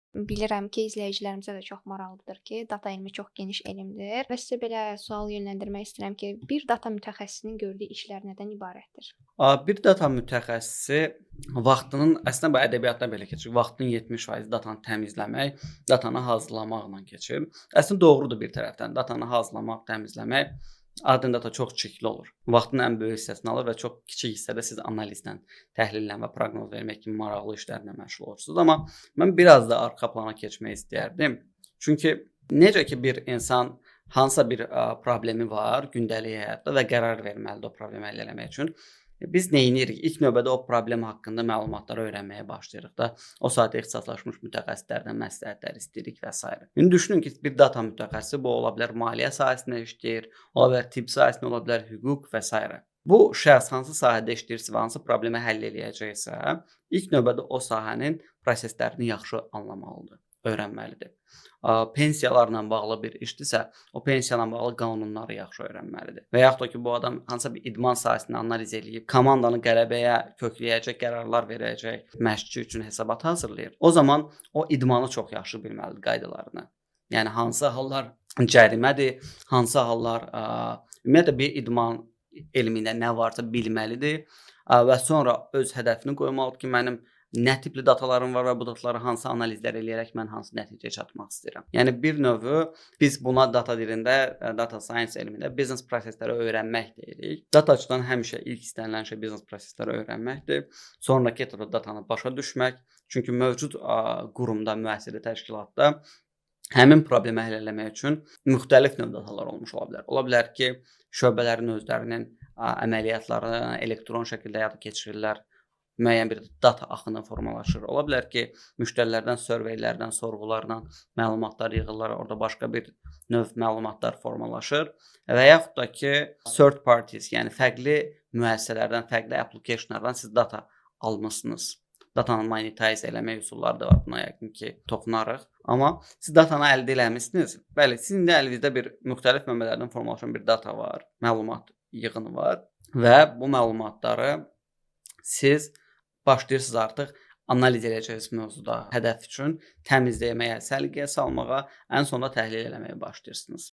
Bilirəm ki, izləyicilərimizə də çox maraqlıdır ki, data elmi çox geniş elmdir və sizə belə sual yönləndirmək istəyirəm ki, bir data mütəxəssisinin gördüyü işlər nədən ibarətdir? Bir data mütəxəssisi vaxtının, əslində bu ədəbiyyatda belə keçir. Vaxtının 70% datanı təmizləmək, datanı hazırlamaqla keçir. Əslində doğrudur bir tərəfdən. Datanı hazırlamaq, təmizləmək adın data çox çirkli olur. Vaxtın ən böyük hissəsini alır və çox kiçik hissədə siz analizlə, təhlillə və proqnoz vermək kimi maraqlı işlərlə məşğul olursunuz. Amma mən biraz da arxa plana keçmək istəyərdim. Çünki necə ki bir insan hansısa bir problemi var gündəlik həyatda və qərar verməlidir o problemi həll etmək üçün. Biz neynirik? İlk növbədə o problem haqqında məlumatları öyrənməyə başlayırıq da. O saat ixtisaslaşmış mütəxəssislərdən məsləhətlər istəyirik və s. İndi düşünün ki, bir data mütəxəssisi bu ola bilər maliyyə sahəsində işləyir, ola bilər tibb sahəsində, ola bilər hüquq və s. Bu şəxs hansı sahədə işləyirsə və hansı problemi həll eləyəcəksə, ilk növbədə o sahənin proseslərini yaxşı anlamalıdır, öyrənməlidir. Pensiyalarla bağlı bir işdirsə, o pensiyalarla bağlı qanunları yaxşı öyrənməlidir. Və yaxud da ki, bu adam hansısa bir idman sahəsini analiz eləyib, komandanı qələbəyə kökləyəcək qərarlar verəcək, məşqçi üçün hesabat hazırlayır. O zaman o idmanı çox yaxşı bilməlidir, qaydalarını. Yəni hansı hallar cərimədir, hansı hallar ümumiyyətlə bir idman elmində nə varsa bilməlidir və sonra öz hədəfini qoymalıdır ki, mənim nə tipli datalarım var və bu dataları hansı analizlər eləyərək mən hansı nəticəyə çatmaq istəyirəm. Yəni bir növ biz buna data dilində, data science elmində biznes prosesləri öyrənmək deyirik. Dataçıdan həmişə ilk istənilən şey biznes prosesləri öyrənməkdir. Sonrakı etapda datanı başa düşmək. Çünki mövcud qurumda, müəssisədə, təşkilatda həmin problemi həll etmək üçün müxtəlif növ datalar olmuş ola bilər. Ola bilər ki, şöbələrin özlərinin əməliyyatlarını elektron şəkildə həyata keçirirlər. Müəyyən bir data axını formalaşır. Ola bilər ki, müştərilərdən surveylərdən, sorğularla məlumatlar yığırlar, orada başqa bir növ məlumatlar formalaşır və yaxud da ki, third parties, yəni fərqli müəssisələrdən, fərqli applicationlardan siz data almısınız. Datanı monetize eləmək üsulları da var, buna yəqin ki, toxunarıq. Amma siz datanı əldə eləmisiniz. Bəli, sizin də əlinizdə bir müxtəlif mənbələrdən formalaşan bir data var, məlumat yığını var və bu məlumatları siz başlayırsınız artıq analiz edəcəksiniz mövzuda hədəf üçün təmizləməyə, səliqəyə salmağa, ən sonunda təhlil eləməyə başlayırsınız.